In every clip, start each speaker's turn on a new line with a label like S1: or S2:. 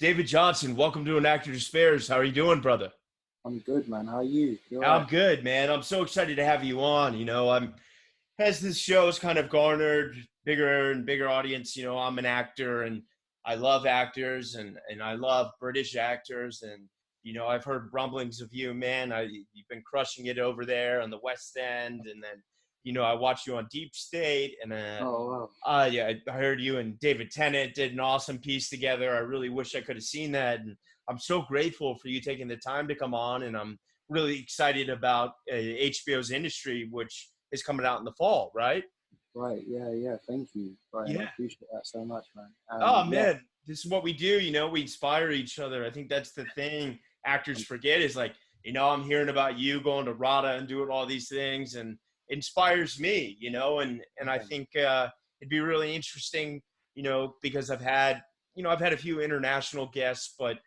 S1: David Jonsson, welcome to An Actor Despairs. How are you doing, brother?
S2: I'm good, man. How are you? You all
S1: I'm
S2: right?
S1: good, man. I'm so excited to have you on. I'm as this show's kind of garnered bigger and bigger audience. I'm an actor and I love actors and I love British actors. And I've heard rumblings of you, man. You've been crushing it over there on the West End, and then I watched you on Deep State, and
S2: Oh, wow.
S1: yeah, I heard you and David Tennant did an awesome piece together. I really wish I could have seen that, and I'm so grateful for you taking the time to come on. And I'm really excited about HBO's Industry, which is coming out in the fall, right?
S2: Right. Yeah, yeah. Thank you. Right. I
S1: Yeah.
S2: appreciate that so much, man.
S1: Oh
S2: Yeah.
S1: man, this is what we do. We inspire each other. I think that's the thing actors
S2: um,
S1: forget is like, I'm hearing about you going to RADA and doing all these things, and it inspires me. And I
S2: yeah.
S1: think it'd be really interesting. Because I've had a few international guests, but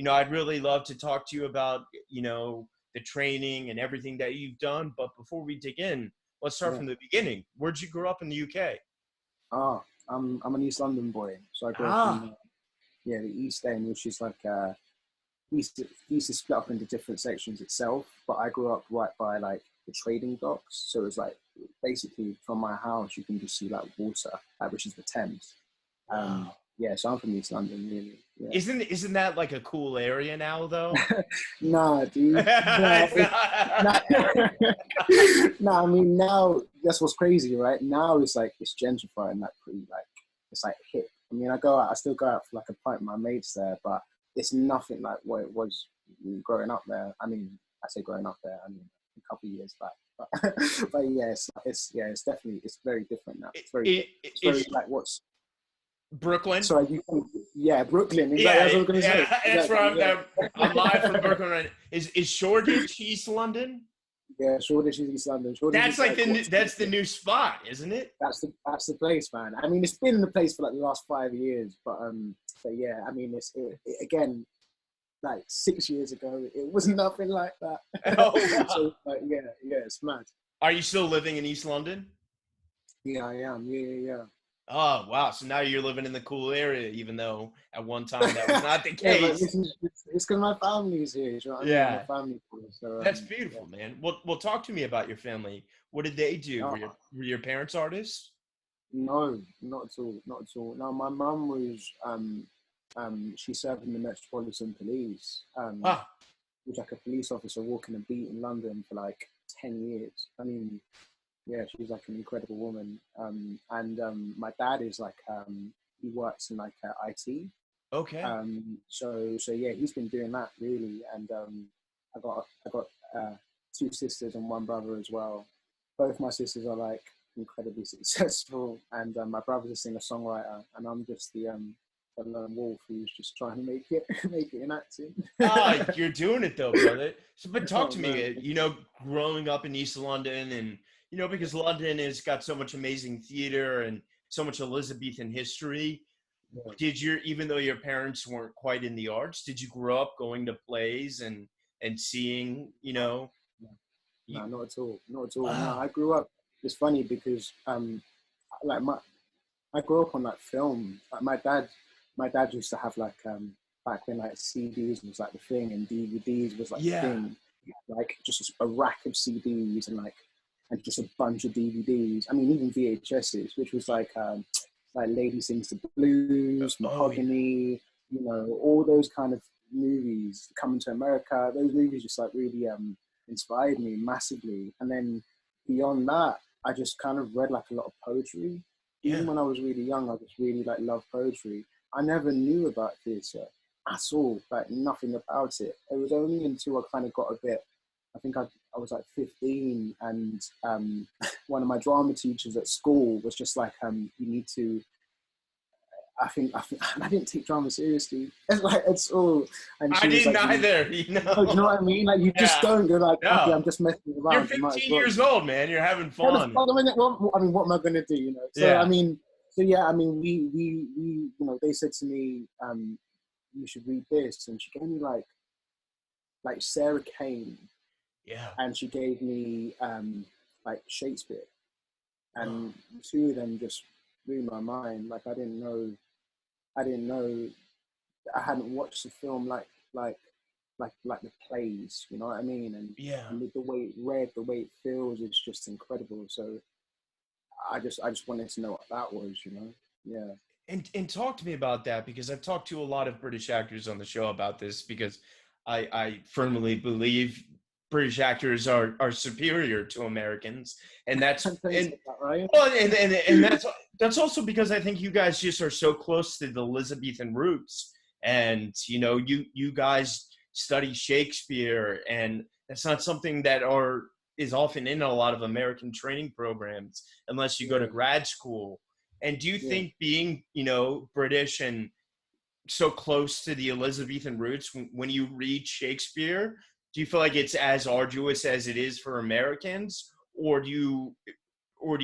S1: I'd really love to talk to you about the training and everything that you've done. But before we dig in, let's start
S2: Yeah.
S1: from the beginning. Where'd you grow up in the UK?
S2: Ah, I'm an East London boy, so I grew up in
S1: Ah,
S2: yeah, the East End, which is like East is split up into different sections itself. But I grew up right by like the trading docks, so it's like basically from my house you can just see like water, which is the Thames.
S1: wow.
S2: Yeah, so I'm from East London, really. Yeah.
S1: Isn't that like a cool area now though?
S2: Nah, dude. Nah,
S1: It's
S2: nah.
S1: not.
S2: Nah, I mean now that's what's crazy, right? Now it's like it's gentrified, like pretty like it's like hip. I mean, I still go out for like a pint with my mates there, but it's nothing like what it was growing up there. I mean, I say growing up there, I mean a couple of years back. But, but yeah, it's definitely it's very different now. It's very
S1: Is
S2: like what's
S1: Brooklyn?
S2: sorry, yeah, Brooklyn, exactly.
S1: Yeah,
S2: That's what I was gonna say.
S1: yeah, that's where
S2: Exactly, yeah.
S1: I'm live from Brooklyn. Right. Is Shoreditch East London?
S2: Yeah, Shoreditch is East London. Shoreditch
S1: That's
S2: is
S1: like
S2: like what's
S1: that's the new spot, isn't it?
S2: that's the place, man. I mean, it's been the place for like the last 5 years, but yeah, I mean, again, like 6 years ago, it was nothing like that.
S1: Oh wow.
S2: So like, yeah, yeah, it's mad.
S1: Are you still living in East London?
S2: Yeah, I am. Yeah,
S1: Oh wow. So now you're living in the cool area, even though at one time that was
S2: yeah.
S1: not the
S2: Yeah, but
S1: case.
S2: listen, it's because my family's here. Do you know what I mean? My
S1: Yeah.
S2: family's here, so
S1: That's
S2: yeah.
S1: beautiful, man. Well, talk to me about your family. What did they do? Were your
S2: Oh,
S1: were your parents artists?
S2: no, not at all, not at all. No, my mum was she served in the Metropolitan Police.
S1: Ah,
S2: Was like a police officer walking a beat in London for like 10 years. I mean, yeah, she's like an incredible woman. And my dad is like, he works in like IT.
S1: okay.
S2: So yeah, he's been doing that really. And I got two sisters and one brother as well. Both my sisters are like incredibly successful, and my brother's a singer-songwriter, and I'm just the lone wolf who's just trying to make it, make it in acting.
S1: Ah, you're doing it though, brother. So, but talk
S2: Oh
S1: to
S2: man.
S1: me. Growing up in East London, and because London has got so much amazing theater and so much Elizabethan history.
S2: Yeah.
S1: Even though your parents weren't quite in the arts, did you grow up going to plays and seeing? You,
S2: No, not at all. Not at all. No,
S1: wow.
S2: I grew up. It's funny because like I grew up on like film. Like my dad used to have like back when like CDs was like the thing and DVDs was like the
S1: Yeah.
S2: thing. Like just a rack of CDs and just a bunch of DVDs. I mean, even VHSs, which was like Lady Sings the Blues,
S1: Oh yeah.
S2: Mahogany. All those kind of movies. Coming to America. Those movies just like really inspired me massively. And then beyond that, I just kind of read like a lot of poetry. Even
S1: Yeah.
S2: when I was really young, I just really like loved poetry. I never knew about theatre at all, like nothing about it. It was only until I kind of got a bit, I think I was like 15, and one of my drama teachers at school was just like, you need to, I didn't take drama seriously. It's like, it's all, and
S1: I
S2: she was
S1: didn't
S2: like,
S1: either.
S2: no, do you know what I mean? Like, you just
S1: Yeah.
S2: don't. You're like, okay,
S1: No.
S2: I'm just messing
S1: You're
S2: around. You might as
S1: 15
S2: well.
S1: years old, man. You're having
S2: What the
S1: fun.
S2: fuck am I? I mean, what am I gonna do? So I
S1: Yeah.
S2: mean, so yeah, I mean, we they said to me, you should read this, and she gave me like Sarah Kane,
S1: Yeah.
S2: and she gave me like Shakespeare,
S1: Oh,
S2: and the two of them just blew my mind. Like I didn't know I hadn't watched the film like the plays, you know what I mean?
S1: Yeah.
S2: And the way it read, the way it feels, it's just incredible. So I just wanted to know what that was, you know? Yeah.
S1: And talk to me about that, because I've talked to a lot of British actors on the show about this, because I firmly believe British actors are superior to Americans, and that's
S2: Don't
S1: and
S2: say that, right?
S1: well, and that's also because I think you guys just are so close to the Elizabethan roots, and you guys study Shakespeare, and that's not something that is often in a lot of American training programs unless you go to
S2: Yeah,
S1: grad school. And do you
S2: yeah.
S1: think being, British and so close to the Elizabethan roots, when you read Shakespeare, do you feel like it's as arduous as it is for Americans, or do you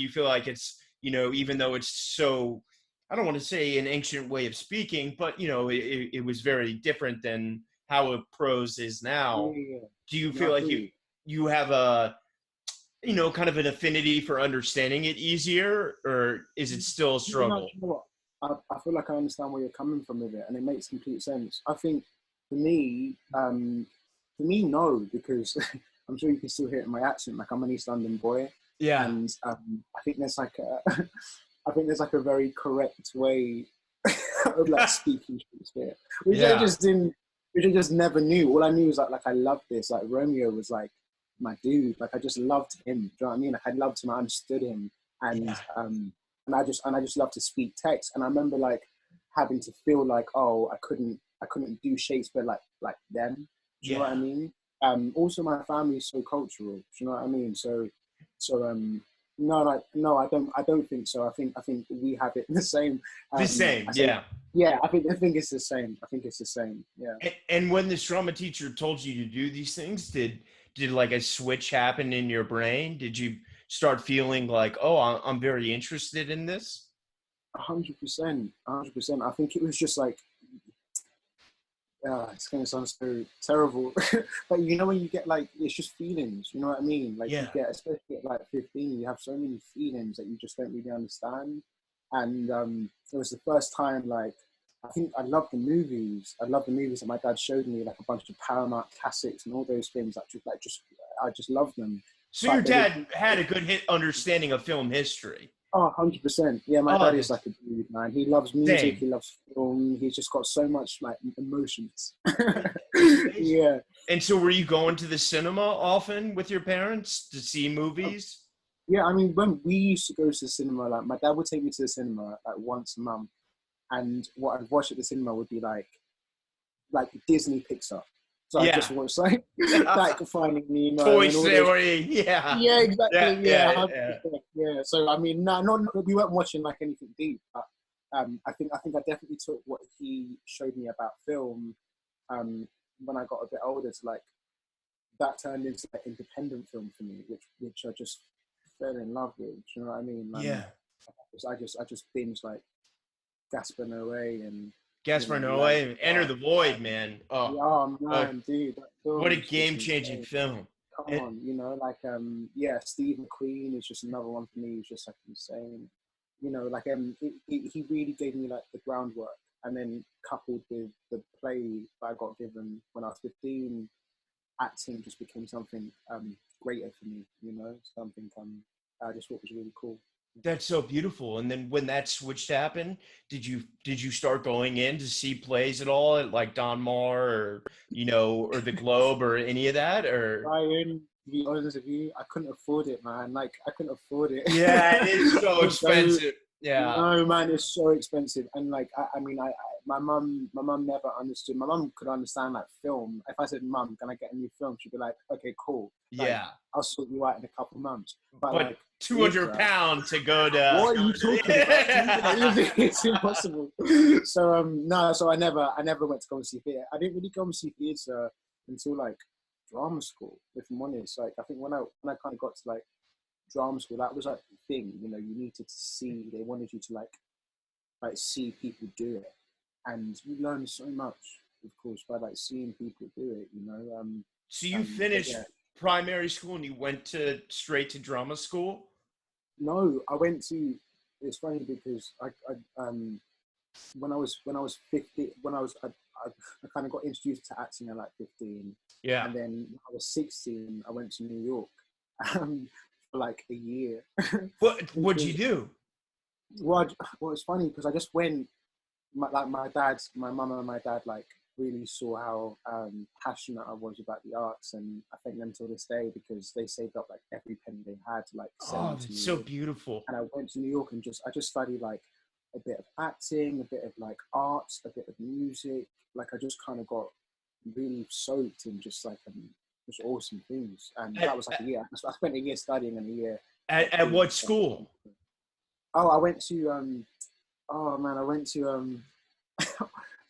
S1: feel like it's, even though it's so, I don't want to say an ancient way of speaking, but it was very different than how a prose is
S2: Yeah,
S1: now.
S2: yeah.
S1: Do you
S2: No, I
S1: feel like
S2: feel
S1: you
S2: you.
S1: you have a kind of an affinity for understanding it easier, or is it still a
S2: Yeah, no,
S1: struggle?
S2: you know what? I feel like I understand where you're coming from with it, and it makes complete sense. I think for me, no, because I'm sure you can still hear it in my accent. Like I'm an East London boy,
S1: Yeah.
S2: and I think there's like a, I think there's like a very correct way of like speaking Shakespeare, which I
S1: Yeah.
S2: just didn't, which I just never knew. All I knew was like I loved this. Like Romeo was like my dude. Like I just loved him. Do you know what I mean? Like I loved him. I understood him,
S1: Yeah.
S2: and I just love to speak text. And I remember like having to feel like, oh, I couldn't do Shakespeare like them. Do you know what I
S1: Yeah.
S2: mean? Also my family is so cultural. Do you know what I mean? So no, like no, I don't think so. I think we have it the same.
S1: The same.
S2: I say
S1: Yeah.
S2: yeah. I think it's the same. I think it's the same. Yeah.
S1: And when this drama teacher told you to do these things, did like a switch happen in your brain? Did you start feeling like, oh, I'm very interested in this?
S2: 100%, 100%. I think it was just like, it's gonna sound so terrible, but you know when you get like it's just feelings. You know what I mean? Like you
S1: Yeah.
S2: get, especially at like 15, you have so many feelings that you just don't really understand. And it was the first time like I think I love the movies. I love the movies that my dad showed me, like a bunch of Paramount classics and all those things. Just I just love them.
S1: So your
S2: But there
S1: dad
S2: was
S1: had a good understanding of film history.
S2: Oh, 100%. Yeah, my
S1: Oh,
S2: dad is
S1: that's
S2: like a dude, man. He loves music.
S1: same.
S2: He loves film. He's just got so much like emotions.
S1: It's amazing.
S2: Yeah.
S1: And so were you going to the cinema often with your parents to see movies?
S2: Yeah, I mean, when we used to go to the cinema, like my dad would take me to the cinema like once a month, and what I'd watch at the cinema would be like Disney Pixar. So I just
S1: Yeah.
S2: watched like Finding Nemo
S1: Toy
S2: and all those.
S1: Story. Yeah.
S2: Yeah,
S1: Yeah.
S2: exactly. Yeah,
S1: Yeah. Yeah.
S2: 100%. Yeah. So I mean, no, not we weren't watching like anything deep, but I think I definitely took what he showed me about film um, when I got a bit older to like that turned into like independent film for me, which I just fell in love with. Do you know what I mean?
S1: Yeah.
S2: I just binged like Gaspar Noé and
S1: Gaspar
S2: Land
S1: Noé, Enter
S2: of
S1: the Void, man.
S2: Yeah,
S1: Oh,
S2: oh
S1: uh,
S2: man, dude, that
S1: what
S2: film
S1: a
S2: is just
S1: game-changing
S2: insane.
S1: film.
S2: Come
S1: And,
S2: on, like yeah, Steve McQueen is just another one for me. He's just like insane. Like he really gave me like the groundwork, and then coupled with the play that I got given when I was 15, acting just became something greater for me. Something I just thought was really cool.
S1: that's so beautiful. And then when that switch happened, did you start going in to see plays at all at like Don Mar, or or the Globe, or any of that? Or
S2: Ryan, to be honest with you, I couldn't afford it, man. Like I couldn't afford it.
S1: yeah, it is so
S2: So
S1: expensive. Yeah.
S2: no, man, it's so expensive. And like, my mum never understood. My mum could understand like film. If I said, "Mum, can I get a new film?" She'd be like, "Okay, cool. Like,
S1: Yeah.
S2: I'll sort you out in a couple months." But
S1: But
S2: like,
S1: 200
S2: theatre,
S1: pounds to go to.
S2: what are you talking about? It's impossible. So no, so I never went to go and see theatre. I didn't really go and see theatre until like drama school. If I'm honest, like I think when I kind of got to like drama school, that was like the thing. You needed to see. They wanted you to like see people do it, and you learn so much, of course, by like seeing people do it.
S1: So you
S2: But
S1: finished
S2: yeah,
S1: primary school and you went to straight to drama school?
S2: no, I went to. It's funny because I when I was 15, I kind of got introduced to acting at like 15,
S1: Yeah.
S2: and then when I was 16, I went to New York for like a year.
S1: What'd you do?
S2: Well, it's funny because I just went. My mum and my dad like really saw how passionate I was about the arts, and I thank them till this day because they saved up like every penny they had to like send
S1: Oh,
S2: me to
S1: that's
S2: New
S1: so
S2: York.
S1: beautiful.
S2: And I went to New York and I just studied like a bit of acting, a bit of like arts, a bit of music. Like I just kind of got really soaked in just awesome things. And that
S1: At,
S2: was like a year. I spent a year studying and a year like
S1: at
S2: doing
S1: what
S2: stuff.
S1: school?
S2: Oh, I went to oh man, I went to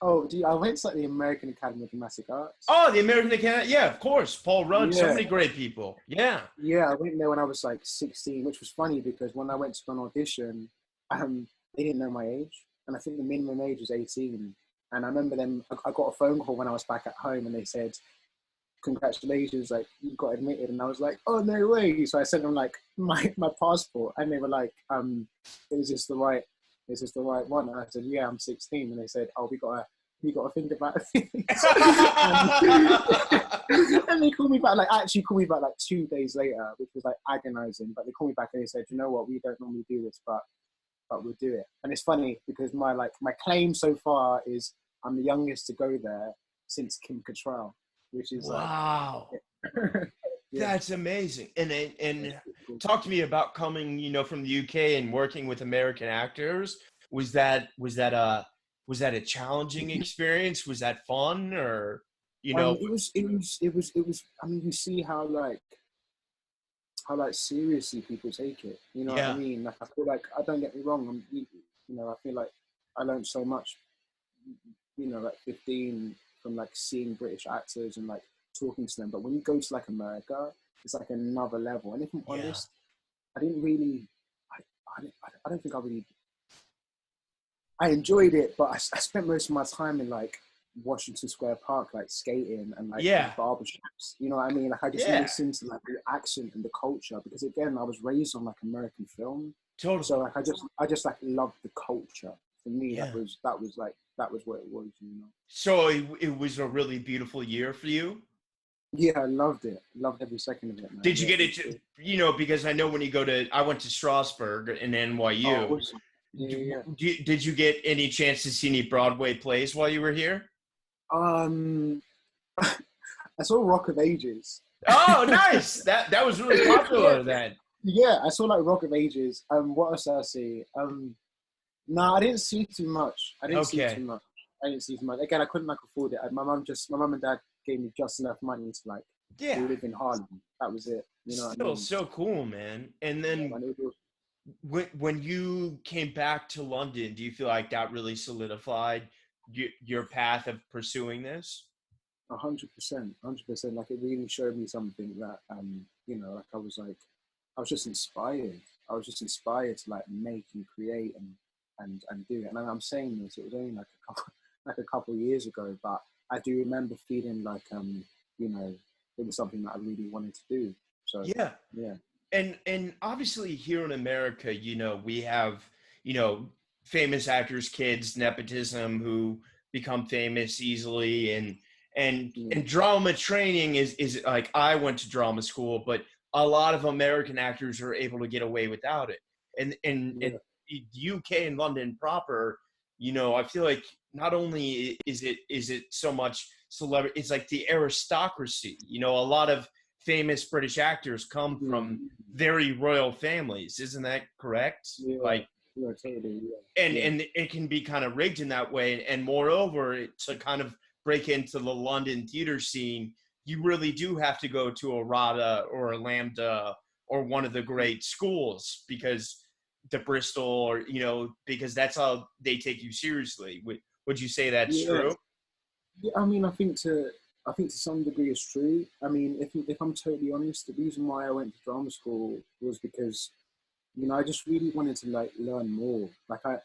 S2: oh, I went to like the American Academy of Dramatic Arts.
S1: Oh, the American Academy. Yeah, of course. Paul Rudd. So
S2: Yeah,
S1: many great people. Yeah.
S2: yeah, I went there when I was like 16, which was funny because when I went to an audition, they didn't know my age, and I think the minimum age was 18. And I remember them. I got a phone call when I was back at home, and they said, "Congratulations, like you got admitted." And I was like, "Oh no way!" So I sent them like my passport, and they were like, "Is this the right? Is this the right one?" And I said, "Yeah, I'm 16." And they said, "Oh, we got to think about it." And they called me back, like actually called me back like 2 days later, which was like agonizing. But they called me back and they said, "You know what? We don't normally do this, but we'll do it." And it's funny because my claim so far is I'm the youngest to go there since Kim Cattrall, which is
S1: Wow.
S2: yeah.
S1: That's amazing. And talk to me about coming, from the UK and working with American actors. Was that a challenging experience? Was that fun or?
S2: It was. I mean, you see how seriously people take it. You know what I
S1: Yeah.
S2: mean? Like I feel like I don't get me wrong. I feel like I learned so much. Like 15 from like seeing British actors and like talking to them. But when you go to like America, it's like another level. And if I'm
S1: Yeah.
S2: honest, I didn't really. I don't think I really. I enjoyed it, but I spent most of my time in like Washington Square Park, like skating and like in
S1: Yeah.
S2: barbershops. You know what I mean? Like I just
S1: Yeah.
S2: listened to like the accent and the culture because again, I was raised on like American film,
S1: Totally.
S2: so like I just like loved the culture. For me,
S1: Yeah.
S2: that was what it was.
S1: So it was a really beautiful year for you.
S2: Yeah, I loved it. Loved every second of it, man.
S1: Did you
S2: Yeah,
S1: get
S2: it
S1: it?
S2: was good.
S1: Because I know when you I went to Strasbourg and
S2: Oh,
S1: NYU.
S2: awesome. Yeah.
S1: Did you get any chance to see any Broadway plays while you were here?
S2: I saw Rock of Ages.
S1: Oh, nice. That was really
S2: Yeah,
S1: popular then.
S2: yeah, I saw like Rock of Ages. What else did I see? No, I didn't see too much.
S1: Okay.
S2: I didn't see too much. Again, I couldn't like afford it. My mum and dad gave me just enough money to like
S1: Yeah.
S2: live in Harlem. That was it. You know what I
S1: Still
S2: mean?
S1: so cool, man. And
S2: Yeah,
S1: then
S2: man, it was
S1: when you came back to London, do you feel like that really solidified your path of pursuing this?
S2: 100%, 100%. Like it really showed me something that like I was just inspired. I was just inspired to like make and create and do it. And I'm saying this, it was only like a couple of years ago, but I do remember feeling like it was something that I really wanted to do. So
S1: Yeah.
S2: yeah.
S1: And obviously here in America, we have, famous actors, kids, nepotism who become famous easily
S2: Yeah.
S1: and drama training is like I went to drama school, but a lot of American actors are able to get away without it. And
S2: Yeah.
S1: UK and London proper, I feel like not only is it so much celebrity, it's like the aristocracy. A lot of famous British actors come
S2: Yeah.
S1: from very royal families. Isn't that correct?
S2: Yeah.
S1: Like,
S2: Yeah, totally.
S1: and
S2: Yeah.
S1: and it can be kind of rigged in that way. And moreover, to kind of break into the London theater scene, you really do have to go to a RADA or a Lambda or one of the great schools because the Bristol or because that's how they take you seriously. Would you say that's
S2: Yeah.
S1: true?
S2: Yeah, I mean, I think to some degree it's true. I mean, if I'm totally honest, the reason why I went to drama school was because, I just really wanted to like learn more. Like I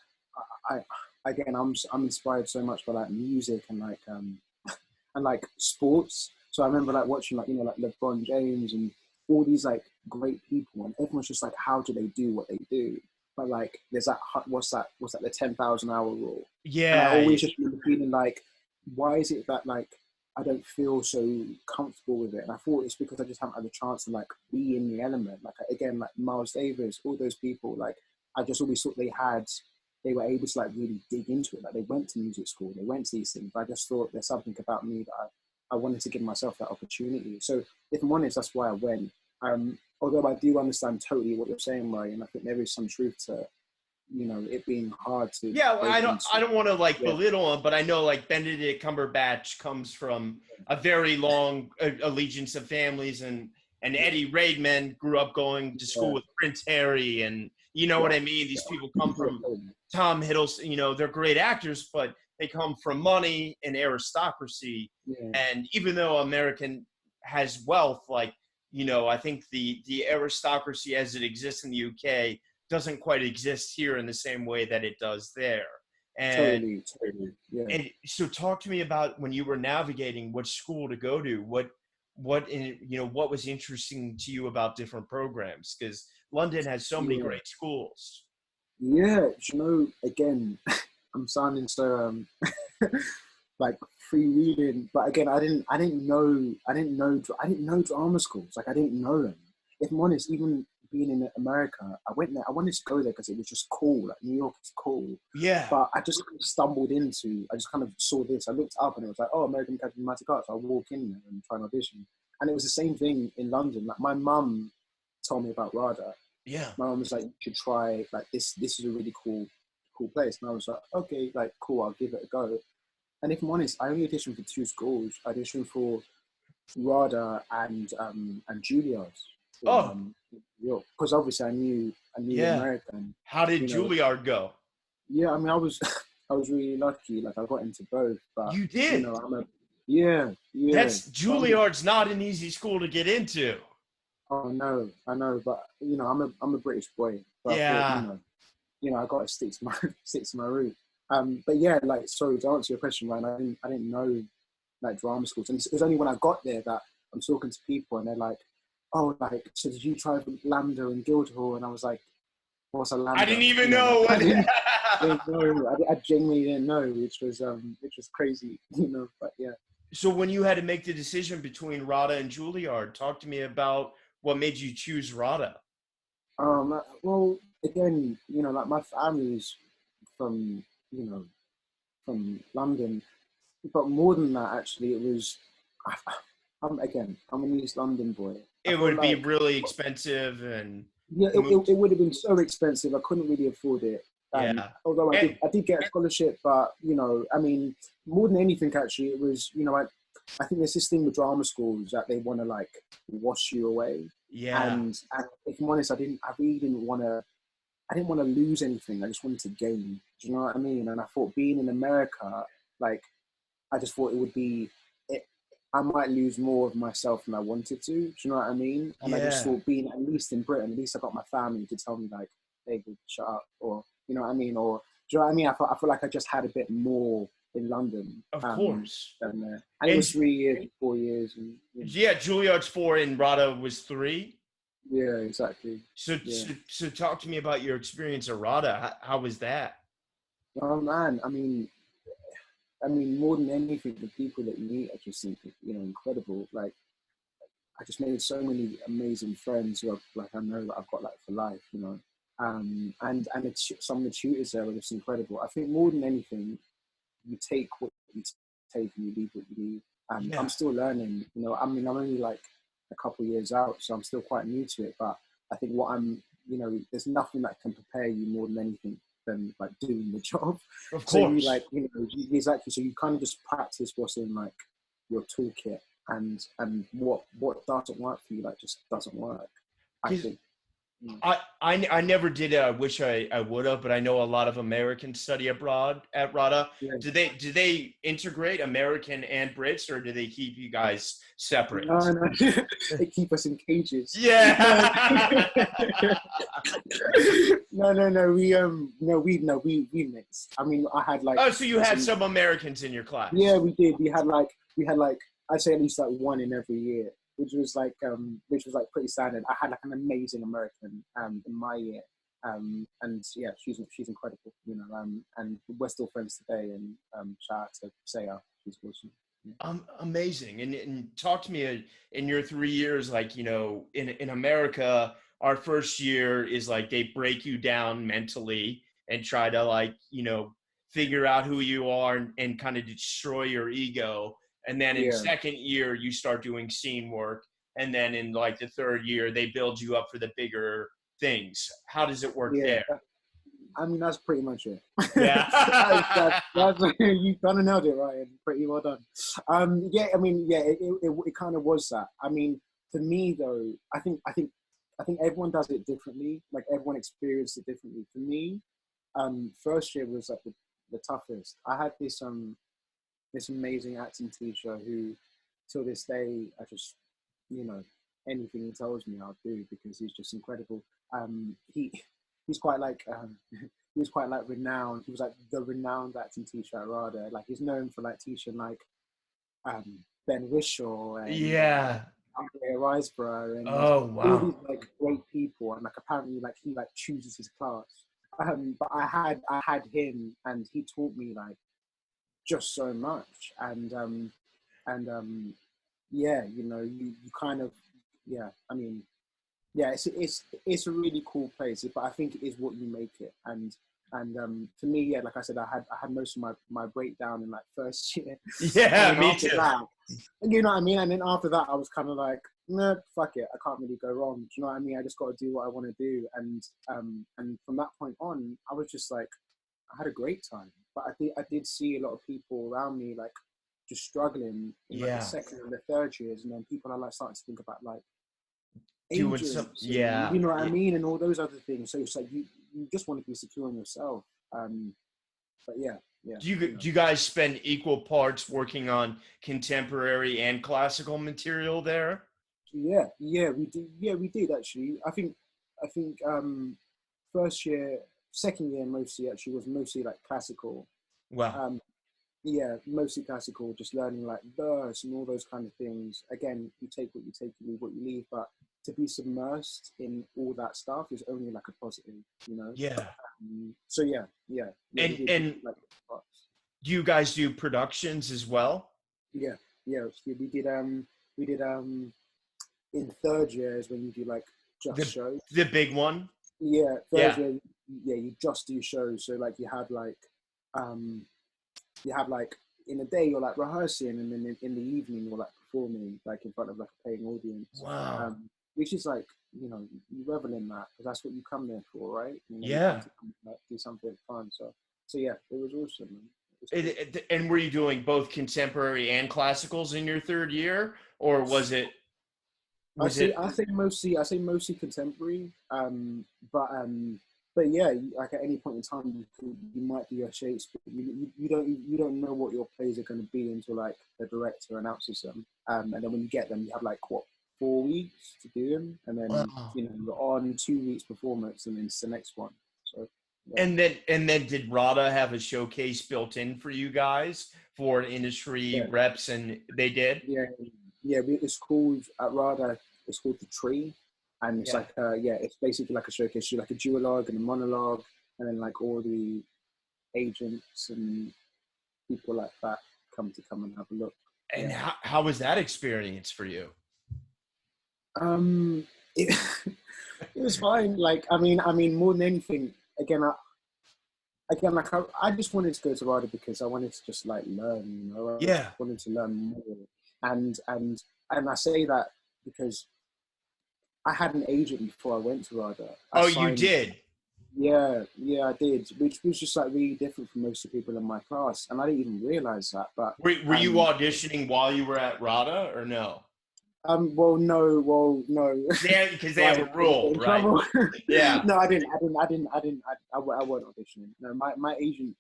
S2: again, I'm inspired so much by like music and like and like sports. So I remember like watching like like LeBron James and all these like great people, and everyone's just like, how do they do what they do? but like there's that what's that the 10,000 hour rule, and I
S1: Yeah.
S2: always just remember feeling like, why is it that like I don't feel so comfortable with it? And I thought it's because I just haven't had the chance to like be in the element. Like again, like Miles Davis, all those people, like I just always thought they were able to like really dig into it. Like they went to music school, they went to these things. But I just thought there's something about me that I wanted to give myself that opportunity. So if I'm honest, that's why I went. Although I do understand totally what you're saying, Ray, and I think there is some truth to, it being hard to
S1: Yeah, well,
S2: break into.
S1: I don't want to like
S2: Yeah,
S1: belittle him, but I know like Benedict Cumberbatch comes from a very long allegiance of families, and Eddie Redmayne grew up going to school
S2: yeah,
S1: with Prince Harry, and you know what
S2: yeah,
S1: I mean. These people come
S2: yeah,
S1: from
S2: totally.
S1: Tom Hiddleston. They're great actors, but they come from money and aristocracy.
S2: Yeah,
S1: And even though American has wealth, like I think the aristocracy as it exists in the UK doesn't quite exist here in the same way that it does there. And
S2: totally, totally. Yeah.
S1: and so talk to me about when you were navigating what school to go to, what was interesting to you about different programs, because London has so many
S2: Yeah.
S1: great schools.
S2: Yeah, again, I'm sounding so like freewheeling, but again, I didn't know drama schools. Like I didn't know them. If I'm honest, even being in America, I went there. I wanted to go there because it was just cool. Like New York is cool,
S1: Yeah.
S2: but I just kind of stumbled into. I just kind of saw this. I looked up and it was like, oh, American Academy of Dramatic Arts. I walk in there and try an audition, and it was the same thing in London. Like my mum told me about RADA.
S1: Yeah.
S2: My mum was like, you should try like this. This is a really cool place. And I was like, okay, like cool, I'll give it a go. And if I'm honest, I only auditioned for two schools. I auditioned for RADA and Juilliard's in
S1: Oh,
S2: New York, because obviously I knew
S1: yeah.
S2: American.
S1: How did
S2: You know,
S1: Juilliard go?
S2: yeah. I mean, I was I was really lucky. Like I got into both, but
S1: You did.
S2: yeah.
S1: That's
S2: But
S1: Juilliard's not an easy school to get into.
S2: oh no, I know, but I'm a British boy, so I thought
S1: Yeah.
S2: I got to stick to my stick to my root. But yeah, like sorry to answer your question, Ryan. I didn't know like drama schools, and it was only when I got there that I'm talking to people, and they're like, "Oh, like so did you try for Lambda and Guildhall?" And I was like, "What's a
S1: I
S2: Lambda?"
S1: didn't even
S2: Like
S1: know
S2: I
S1: what.
S2: didn't know. I genuinely didn't know, which was crazy, But yeah.
S1: So when you had to make the decision between RADA and Juilliard, talk to me about what made you choose RADA.
S2: Well, again, like my family's from, from London, but more than that, actually, it was. I'm an East London boy. I
S1: It
S2: feel
S1: would be
S2: like,
S1: really expensive and
S2: yeah,
S1: to move.
S2: it would have been so expensive. I couldn't really afford it.
S1: Yeah.
S2: Although
S1: And
S2: I did get a scholarship, but I mean, more than anything, actually, it was, I think there's this thing with drama schools that they want to like wash you away,
S1: yeah.
S2: and if I'm honest, I really didn't want to. I didn't want to lose anything. I just wanted to gain. Do you know what I mean? And I thought being in America, like, I just thought it would be, I might lose more of myself than I wanted to. Do you know what I mean? And I just
S1: Yeah.
S2: thought being at least in Britain, at least I got my family to tell me like, David, shut up, or you know what I mean, or do you know what I mean? I feel like I just had a bit more in London
S1: Of course.
S2: than there, and it
S1: And
S2: was 3 years, 4 years, and
S1: yeah, Juilliard's 4 and RADA was 3.
S2: yeah, exactly,
S1: So,
S2: yeah.
S1: so talk to me about your experience at RADA. How was that?
S2: Oh man, I mean, more than anything, the people that you meet are just incredible. Like, I just made so many amazing friends who I know that I've got like for life, and some of the tutors there were just incredible. I think more than anything, you take what you take and you leave what you leave. And I'm
S1: Yeah.
S2: still learning, I mean, I'm only like a couple of years out, so I'm still quite new to it. But I think there's nothing that can prepare you more than anything than like doing the job.
S1: Of
S2: So you
S1: course.
S2: like, exactly. So you kind of just practice what's in like your toolkit, and what doesn't work for you, like just doesn't work. I
S1: Because
S2: think.
S1: I never did it. I wish I would have, but I know a lot of Americans study abroad at RADA.
S2: Yeah.
S1: Do they integrate American and Brits, or do they keep you guys separate?
S2: No, no. They keep us in cages.
S1: Yeah.
S2: No. We mixed. I mean, I had like.
S1: Oh, so you had some Americans in your class.
S2: Yeah, we did. We had like I'd say at least like one in every year, which was like pretty standard. I had like an amazing American in my year, And yeah, she's incredible, and we're still friends today. And shout out to Saya, she's awesome.
S1: Amazing. And talk to me in your 3 years, like, in America, our first year is like they break you down mentally and try to like, figure out who you are and kind of destroy your ego. And then in
S2: Yeah,
S1: second year, you start doing scene work. And then in like the third year, they build you up for the bigger things. How does it work
S2: yeah.
S1: there?
S2: I mean, that's pretty much it.
S1: Yeah.
S2: That's you kind of nailed it, right? Pretty well done. Yeah, I mean, yeah, it kind of was that. I mean, for me though, I think everyone does it differently. Like everyone experienced it differently. For me, first year was like the toughest. I had this amazing acting teacher who, till this day, I just, you know, anything he tells me, I'll do because he's just incredible. He's quite like he was quite like renowned. He was like the renowned acting teacher at RADA. Like he's known for like teaching like Ben Whishaw and
S1: Yeah.
S2: Andrea Riseborough and
S1: Oh,
S2: all
S1: wow.
S2: these like great people. And like apparently like he like chooses his class. But I had him, and he taught me like just so much. And yeah, you kind of, yeah, I mean, yeah, it's a really cool place, but I think it is what you make it. And for me, yeah, like I said, I had most of my breakdown in like first year, and
S1: Yeah,
S2: then
S1: me
S2: after
S1: too.
S2: that, you know what I mean. And then after that, I was kind of like, nah, fuck it, I can't really go wrong. Do you know what I mean? I just got to do what I want to do. And from that point on, I was just like, I had a great time. But I did see a lot of people around me like just struggling in like the
S1: Yeah.
S2: second and the third years, and then people are like starting to think about like
S1: Doing some,
S2: agents and
S1: yeah.
S2: you know what I mean, and all those other things. So it's like you just want to be secure in yourself. But yeah, yeah,
S1: Do you guys spend equal parts working on contemporary and classical material there?
S2: yeah, we did. Yeah, we did actually. I think first year, second year mostly actually was mostly like classical.
S1: Wow.
S2: Um, yeah, mostly classical, just learning like verse and all those kind of things. Again, you take what you take, you leave what you leave. But to be submersed in all that stuff is only like a positive, you know.
S1: Yeah.
S2: So yeah, we
S1: And
S2: did
S1: and
S2: like parts.
S1: do you guys do productions as well?
S2: Yeah, yeah, we did in third year is when you do like just
S1: The
S2: shows.
S1: the big one?
S2: Yeah, third
S1: Yeah.
S2: year, yeah, you just do shows. So like um you have like in the day you're like rehearsing, and then in the evening you're like performing like in front of like a paying audience,
S1: Wow.
S2: which is like, you revel in that because that's what you come there for, right? You come
S1: Yeah.
S2: to like, do something fun. So yeah, it was awesome, man. It was cool.
S1: And were you doing both contemporary and classicals in your third year, or
S2: I
S1: was
S2: say
S1: it
S2: I say mostly I say mostly contemporary, but yeah, like at any point in time you might do a Shakespeare. You don't know what your plays are going to be until like the director announces them, and then when you get them, you have like what, 4 weeks to do them, and then
S1: wow.
S2: you're on 2 weeks performance, and then it's the next one. So yeah,
S1: And then did RADA have a showcase built in for you guys for industry
S2: yeah,
S1: reps, and they did?
S2: yeah, yeah. It's called at RADA. It's called the Tree, and it's
S1: Yeah.
S2: like yeah, it's basically like a showcase. You like a duologue and a monologue, and then like all the agents and people like that come and have a look.
S1: And
S2: Yeah.
S1: how was that experience for you?
S2: It, it was fine. Like I mean, more than anything, again, I just wanted to go to RADA because I wanted to just like learn. I just
S1: Yeah.
S2: wanted to learn more, and and and I say that because I had an agent before I went to RADA. I
S1: Oh, you
S2: signed.
S1: did.
S2: Yeah, I did, which was just like really different from most of the people in my class, and I didn't even realize that. But
S1: Were you
S2: um,
S1: auditioning while you were at RADA or no?
S2: well, no,
S1: Yeah, because they have
S2: like
S1: a
S2: I would get
S1: rule,
S2: in
S1: right?
S2: trouble.
S1: Yeah.
S2: No, I weren't auditioning. No, my agent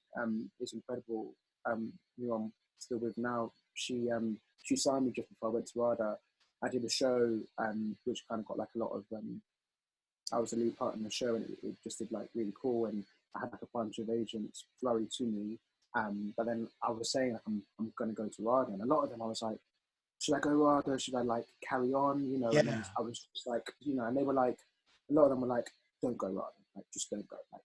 S2: is incredible. Who I'm still with now. She signed me just before I went to RADA. I did a show which kind of got like a lot of I was the lead part in the show, and it just did like really cool. And I had like a bunch of agents flurry to me. But then I was saying like I'm gonna go to RADA, and a lot of them I was like, should I go RADA? Should I like carry on? And then
S1: Yeah.
S2: I was just like, and they were like, a lot of them were like, don't go RADA. like just don't go, like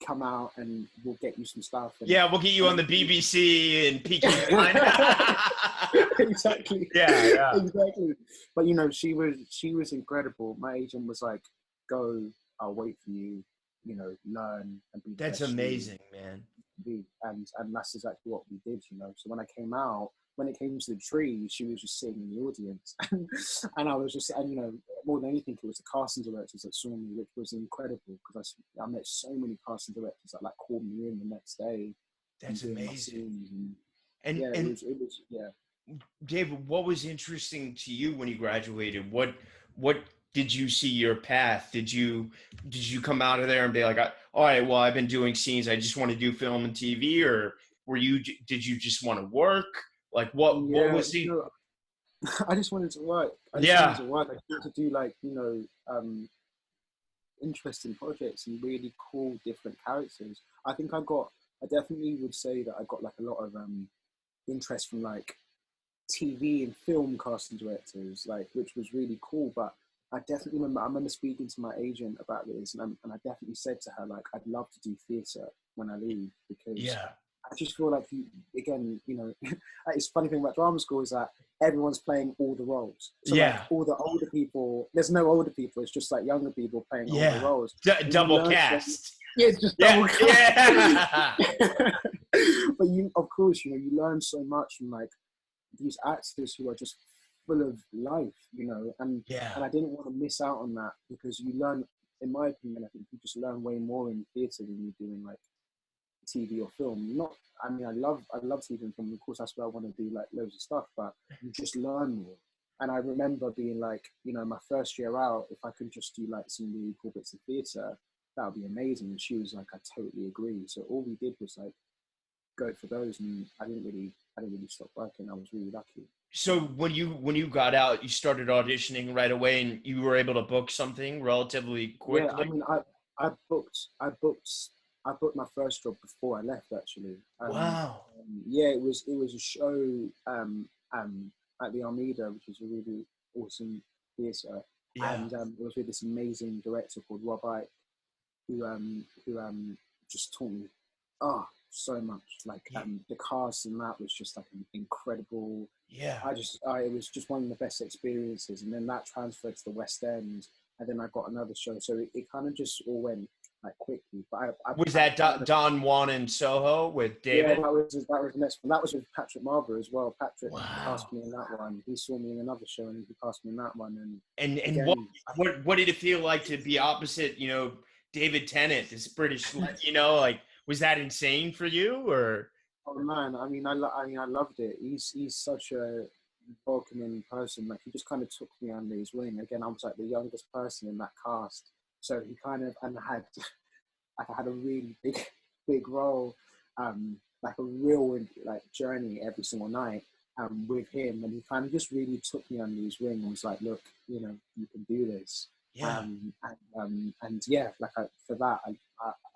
S2: come out and we'll get you some stuff. And,
S1: Yeah, we'll get you on the BBC and Peaky Blinders.
S2: Exactly.
S1: Yeah.
S2: Exactly. But you know, she was incredible. My agent was like, "Go, I'll wait for you. You know, learn and be."
S1: That's amazing, man.
S2: And that's exactly what we did. You know, so when I came out, when it came to the tree, she was just sitting in the audience, and I was just, and you know, more than anything, it was the casting directors that saw me, which was incredible because I met so many casting directors that like called me in the next day.
S1: That's amazing.
S2: And
S1: And
S2: it was yeah.
S1: David, what was interesting to you when you graduated? What did you see your path? Did you come out of there and be like, all right, well, I've been doing scenes, I just want to do film and TV, or did you just want to work? Like what was the?
S2: You know, I just wanted to work. I
S1: Yeah.
S2: wanted to do like, you know, interesting projects and really cool different characters. I definitely would say that I got like a lot of interest from like TV and film casting directors, like, which was really cool. But I remember speaking to my agent about this, and I definitely said to her, like, I'd love to do theatre when I leave, because I just feel like you know, it's funny thing about drama school is that everyone's playing all the roles. So like all the older people, there's no older people, it's just like younger people playing all the roles.
S1: Double cast.
S2: It's just double cast. But of course, you know, you learn so much from like these actors who are just full of life, you know, and I didn't want to miss out on that, because you learn, in my opinion, I think you just learn way more in theatre than you do in like TV or film. I love TV and film. Of course, that's where I want to do like loads of stuff, but you just learn more. And I remember being like, you know, my first year out, if I could just do like some really cool bits of theatre, that would be amazing. And she was like, I totally agree. So all we did was like go for those, and I didn't really stop working. I was really lucky.
S1: So when you got out, you started auditioning right away, and you were able to book something relatively quickly.
S2: Yeah, I mean, I booked my first job before I left, actually.
S1: Wow.
S2: Yeah, it was a show at the Armida, which is a really awesome theatre, and it was with this amazing director called Rob Ike, who just taught me so much. Like the cast and that was just like incredible.
S1: Yeah.
S2: It was just one of the best experiences, and then that transferred to the West End, and then I got another show, so it kind of just all went like quickly. But
S1: was that Don Juan in Soho with David?
S2: Yeah, that was the next one. That was with Patrick Marber as well. Patrick cast me in that one. He saw me in another show and he cast me in that one. And
S1: again, what did it feel like to be opposite, you know, David Tennant, this British, you know, like, was that insane for you, or?
S2: Oh man, I mean, I loved it. He's such a welcoming person. Like, he just kind of took me under his wing. Again, I was like the youngest person in that cast, so he kind of, and I had a really big role, like a real like journey every single night with him, and he kind of just really took me under his wing and was like, look, you know, you can do this. And yeah, like for that,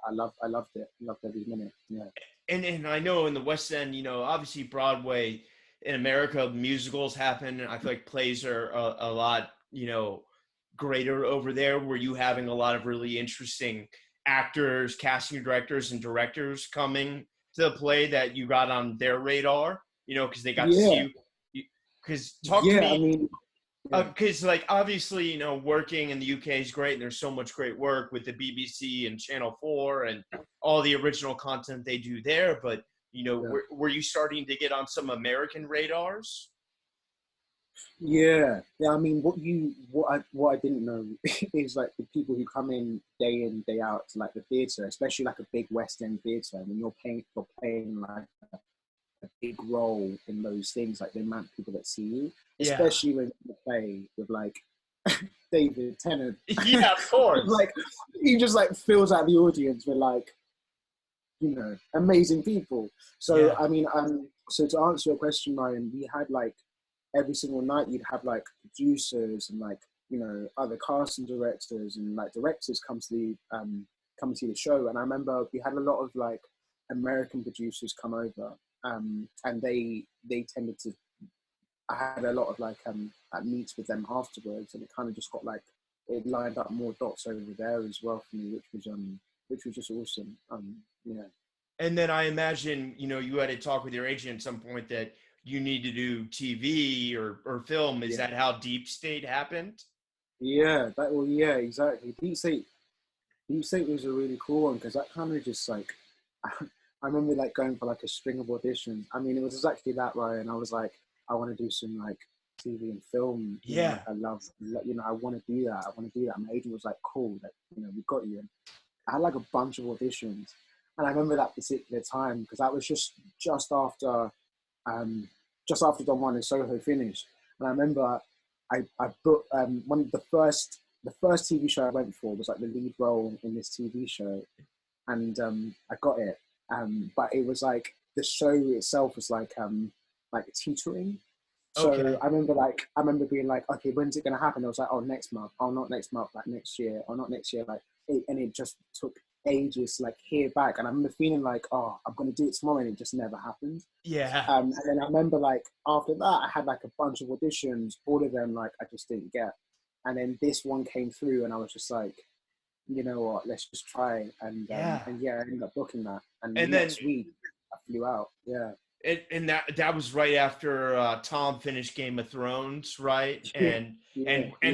S2: I loved it. Loved every minute. Yeah.
S1: And I know in the West End, you know, obviously Broadway in America, musicals happen. I feel like plays are a lot, you know, greater over there. Were you having a lot of really interesting actors, casting directors, and directors coming to the play that you got on their radar? You know, because they got to see you. Because talk to me.
S2: I mean,
S1: because like obviously, you know, working in the UK is great, and there's so much great work with the BBC and Channel 4 and all the original content they do there. But you know, were you starting to get on some American radars?
S2: Yeah. I mean, what I didn't know is like the people who come in day out to like the theatre, especially like a big West End theatre, when you're playing like a big role in those things, like the amount of people that see you, especially when you play with like David Tennant.
S1: Yeah, of course.
S2: Like, he just like fills out the audience with like, you know, amazing people. So I mean, so to answer your question, Ryan, we had like every single night you'd have like producers and like, you know, other casting directors and like directors come to the show. And I remember we had a lot of like American producers come over, and they tended to. I had a lot of like meets with them afterwards, and it kind of just got like it lined up more dots over there as well for me, which was just awesome. Yeah.
S1: And then I imagine, you had to talk with your agent at some point that you need to do TV or film. Is that how Deep State happened?
S2: Yeah, yeah, exactly. Deep State was a really cool one because that kind of just like, I remember like going for like a string of auditions. I mean, it was exactly that, right? And I was like, I want to do some like TV and film.
S1: Yeah.
S2: I love, I want to do that. I want to do that. My agent was like, cool, like, we've got you. And I had like a bunch of auditions. And I remember that particular time because that was just after Don Juan and Soho finished. And I remember I booked one of the first TV show I went for was like the lead role in this TV show, and I got it. But it was like the show itself was like teetering. So
S1: Okay.
S2: I remember being like, okay, when's it gonna happen? I was like, oh, next month. Oh, not next month, like next year. Or not next year, and it just took ages to like hear back. And I remember feeling like, oh, I'm gonna do it tomorrow, and it just never happened.
S1: Yeah.
S2: And then I remember like after that, I had like a bunch of auditions. All of them like I just didn't get. And then this one came through, and I was just like, you know what? Let's just try. And I ended up booking that. And next week, I flew out. Yeah.
S1: And that was right after Tom finished Game of Thrones, right? And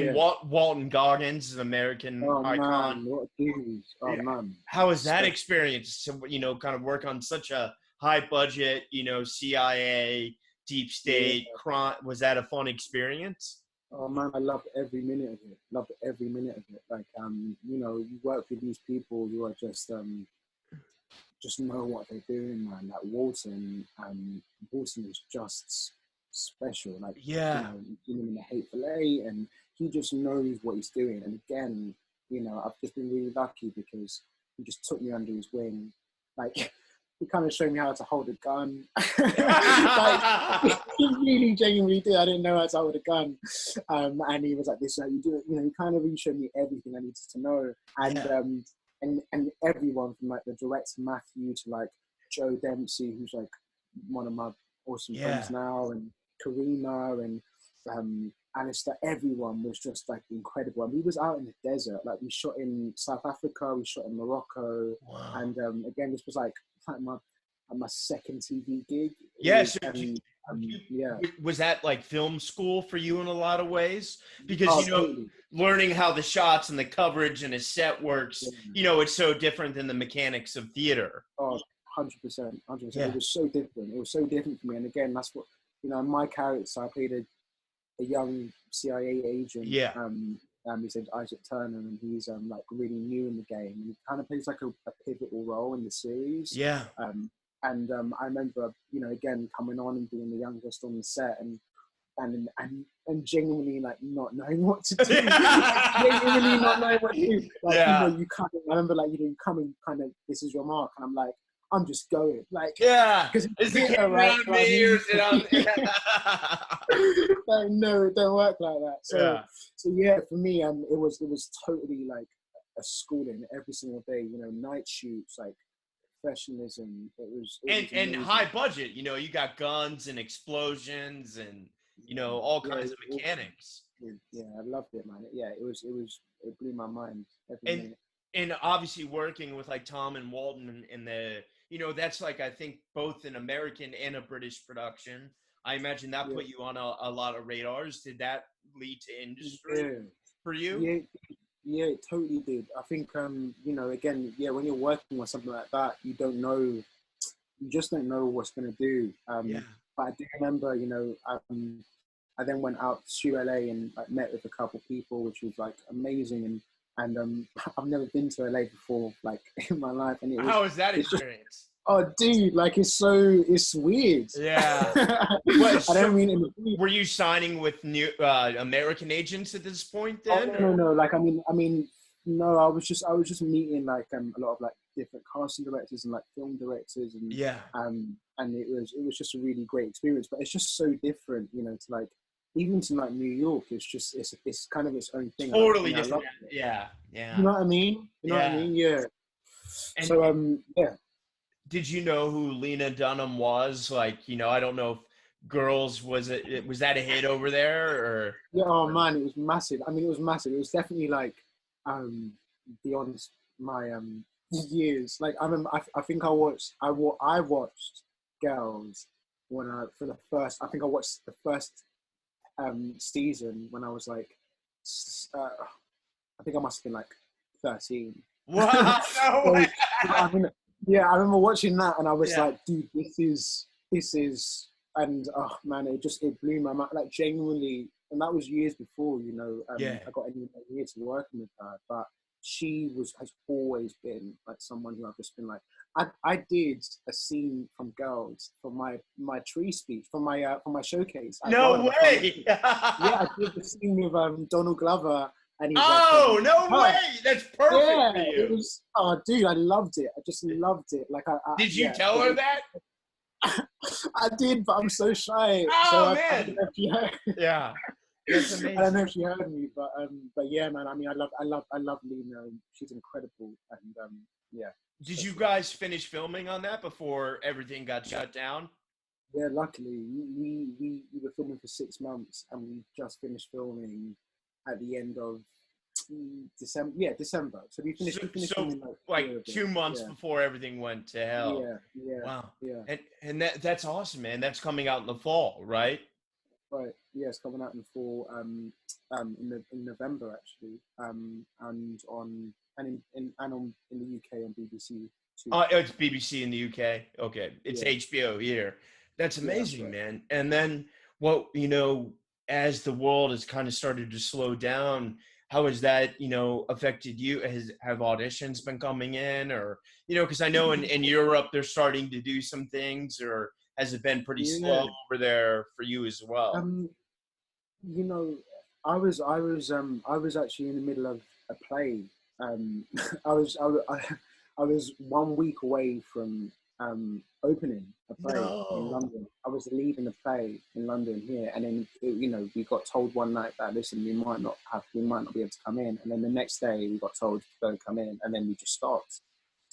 S1: Walton Goggins, an American icon.
S2: Man, what a dude. Oh man.
S1: How was that experience to kind of work on such a high budget, CIA, Deep State, crime? Was that a fun experience?
S2: Oh man, I loved every minute of it. Like you work with these people who are just know what they're doing, man. Like Walton is just special. Like, in the Hateful Eight, and he just knows what he's doing. And again, I've just been really lucky because he just took me under his wing. Like, he kind of showed me how to hold a gun. Like, he really genuinely did. I didn't know how to hold a gun. And he was like, this is how you do it. He kind of really showed me everything I needed to know. And everyone from like the director Matthew to like Joe Dempsey, who's like one of my awesome friends now, and Karima and Alistair, everyone was just like incredible. And we was out in the desert, like we shot in South Africa, we shot in Morocco. Wow. And again, this was like my second TV gig.
S1: Yes. Was that like film school for you in a lot of ways? Because, totally. Learning how the shots and the coverage and a set works, it's so different than the mechanics of theater.
S2: Oh, 100%. Yeah. It was so different for me. And again, that's what, my character, I played a young CIA agent. Yeah. His name's Isaac Turner, and he's like really new in the game. And he kind of plays like a pivotal role in the series. Yeah. And I remember, again, coming on and being the youngest on the set and genuinely like not knowing what to do. Genuinely not knowing what to do. Like, you come in, I remember like, you come in kind of, this is your mark. And I'm like, I'm just going. Like, because is the camera around me or is it on? Like, no, it don't work like that. So for me, it was totally like a schooling every single day, night shoots, like, professionalism. It was
S1: and high budget. You got guns and explosions and all kinds of mechanics.
S2: Yeah, I loved it, man. Yeah, it blew my mind every minute.
S1: And obviously working with like Tom and Walton in the that's like, I think both an American and a British production. I imagine that put you on a lot of radars. Did that lead to industry for you?
S2: Yeah, it totally did. I think, again, when you're working on something like that, you just don't know what's going to do. But I do remember, I then went out to LA and like, met with a couple people, which was like amazing. And I've never been to LA before, like in my life. And
S1: how was that experience?
S2: Oh, dude, like it's weird.
S1: Yeah.
S2: I don't mean.
S1: Were you signing with new American agents at this point then?
S2: Oh, no. Like I mean, no. I was just meeting like a lot of like different casting directors and like film directors and and it was just a really great experience. But it's just so different, to like even to like New York. It's kind of its own thing.
S1: Totally different. Yeah.
S2: You know what I mean? Yeah. And, so Did
S1: you know who Lena Dunham was? Like, I don't know if Girls, was that a hit over there or?
S2: Yeah, oh man, it was massive. I mean, it was massive. It was definitely like um, beyond my years. Like I remember, I think I watched Girls when I for the first. I think I watched the first season when I was like, I think I must have been like 13.
S1: Wow, no
S2: So,
S1: way.
S2: I mean, yeah, I remember watching that and I was
S1: Yeah,
S2: like, dude, this is, and oh man, it blew my mind, like genuinely, and that was years before,
S1: yeah.
S2: I got any years working with her, but has always been like someone who I've just been like, I did a scene from Girls for my tree speech for my showcase at
S1: No
S2: RADA.
S1: way.
S2: Yeah, I did the scene with Donald Glover, and he's like,
S1: Oh, no
S2: "Huh."
S1: way. That's perfect
S2: Yeah,
S1: for
S2: it
S1: you.
S2: was. Oh, dude, I loved it. I just loved it. Like,
S1: Did you
S2: yeah,
S1: tell her that?
S2: I did, but I'm so shy. So
S1: Oh
S2: I don't
S1: man.
S2: know if you heard.
S1: Yeah. That's
S2: I don't
S1: amazing.
S2: know if you heard me, but yeah, man. I mean, I love Lena. And she's incredible, and yeah,
S1: Did you
S2: especially.
S1: guys finish filming on that before everything got shut down?
S2: Yeah, luckily we were filming for 6 months, and we just finished filming at the end of December. Yeah, December. So
S1: So,
S2: we finished
S1: so
S2: filming like
S1: like
S2: year ago.
S1: 2 months
S2: Yeah,
S1: before everything went to hell.
S2: yeah, yeah,
S1: Wow.
S2: yeah.
S1: And that's awesome, man. That's coming out in the fall, right?
S2: Right. Yeah, it's coming out in fall. In November actually. And on in the UK on BBC Two.
S1: It's BBC in the UK. Okay. It's
S2: Yeah,
S1: HBO here. That's
S2: yeah, that's
S1: amazing,
S2: right.
S1: man. And then what, as the world has kind of started to slow down, how has that, affected you? Have auditions been coming in or, because I know in Europe they're starting to do some things, or has it been pretty slow
S2: Yeah.
S1: over there for you as well?
S2: Um, you know, I was actually in the middle of a play. Um, I was I was 1 week away from opening a play in
S1: No.
S2: London. I was leading a play in London here, and then we got told one night that listen, we might not be able to come in, and then the next day we got told don't come in, and then we just stopped.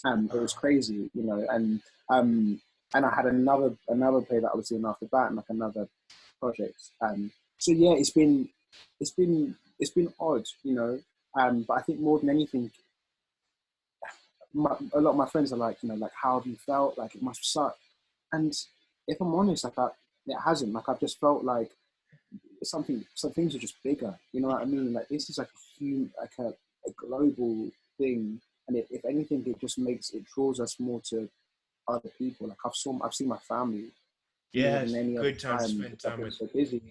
S2: It was crazy, um, and I had another play that I was doing after that, and like another project. So yeah, it's been odd, but I think more than anything, a lot of my friends are like, like how have you felt? Like it must suck. And if I'm honest, it hasn't. Like I've just felt like some things are just bigger. You know what I mean? Like this is like a huge, like a global thing, and if anything, it draws us more to other people. Like I've seen my family more than
S1: Yes.
S2: any other
S1: Good time to
S2: time
S1: spend
S2: because I've
S1: time
S2: been
S1: with.
S2: so busy.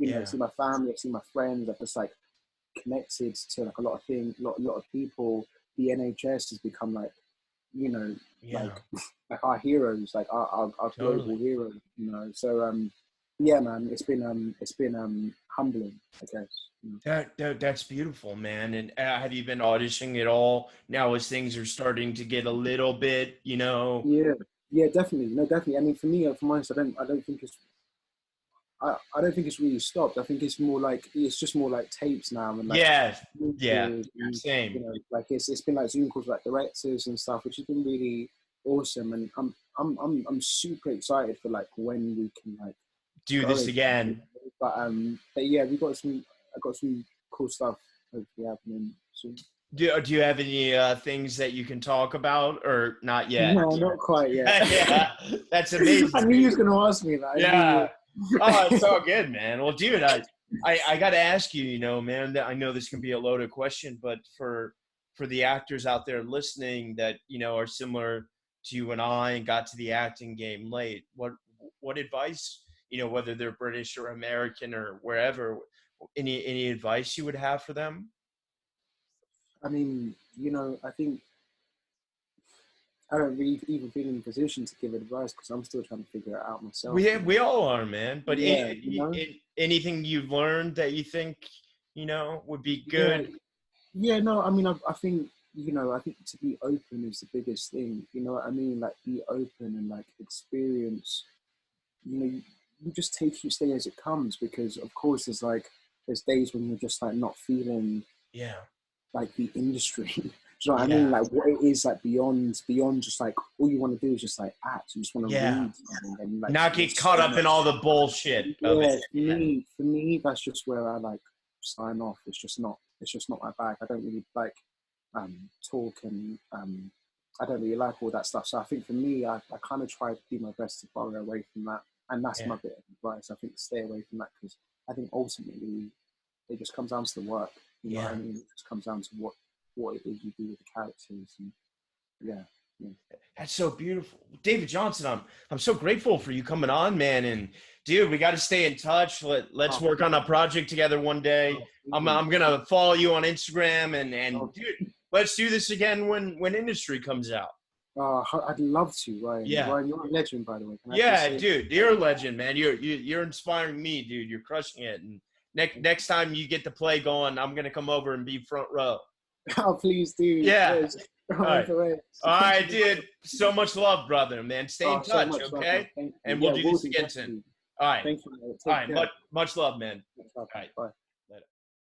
S2: I've
S1: Yeah.
S2: seen my family, I've seen my friends. I've just like connected to like a lot of things, lot of people. The NHS has become like, you know, like
S1: Yeah.
S2: like our heroes, like our global
S1: Totally.
S2: heroes. So yeah, man, it's been humbling, I guess.
S1: That's beautiful, man. And have you been auditioning at all now as things are starting to get a little bit?
S2: Yeah, yeah, definitely, no, definitely. I mean, for me, for mine, I don't think it's really stopped. I think it's just more like tapes now and like
S1: Yeah,
S2: Zoom
S1: yeah,
S2: calls and
S1: same.
S2: like it's been like Zoom calls with like directors and stuff, which has been really awesome. And I'm super excited for like when we can like
S1: Do
S2: go
S1: this
S2: again.
S1: again.
S2: But yeah, I got some cool stuff hopefully happening soon.
S1: Do you have any things that you can talk about or not yet?
S2: No, not quite yet.
S1: Yeah, that's
S2: I
S1: amazing,
S2: knew you
S1: dude.
S2: was gonna ask me that. I knew
S1: Yeah. Oh, it's
S2: you.
S1: all good, man. Well, dude, I got to ask you, man, that I know this can be a loaded question, but for the actors out there listening that, are similar to you and I and got to the acting game late, what advice, whether they're British or American or wherever, any advice you would have for them?
S2: I mean, I think I don't really even feel in a position to give advice because I'm still trying to figure it out myself.
S1: We all are, man. But
S2: Yeah,
S1: anything you've learned that you think, would be
S2: yeah,
S1: good?
S2: yeah. No, I mean, I think I think to be open is the biggest thing. You know what I mean? Like be open and like experience. You just take each day as it comes because of course there's days when you're just like not feeling
S1: Yeah.
S2: like the industry. you know what I mean? Like what it is, like beyond just like all you want to do is just like act. You just want to read something and like
S1: not get caught up in all the bullshit of it.
S2: For me, that's just where I like sign off. It's just not my bag. I don't really like talk and I don't really like all that stuff. So I think for me, I kind of try to do my best to borrow away from that. And that's my bit of advice. I think stay away from that because I think ultimately it just comes down to the work. You know what I mean? It just comes down to what it is you do with the characters. And yeah.
S1: That's so beautiful. David Jonsson, I'm so grateful for you coming on, man. And dude, we got to stay in touch. Let's work on a project together one day. I'm going to follow you on Instagram and dude, let's do this again when Industry comes out.
S2: I'd love to, Ryan.
S1: Yeah.
S2: Ryan, you're a legend, by the way.
S1: Dude, you're a legend, man. You're inspiring me, dude. You're crushing it. And next time you get the play going, I'm gonna come over and be front row.
S2: Oh, please do.
S1: Yeah.
S2: Yes.
S1: All right, dude. So much love, brother, man. Stay in touch, okay? And we'll do this again soon. All right.
S2: Thank you.
S1: All right. Much love, man.
S2: All right. Bye.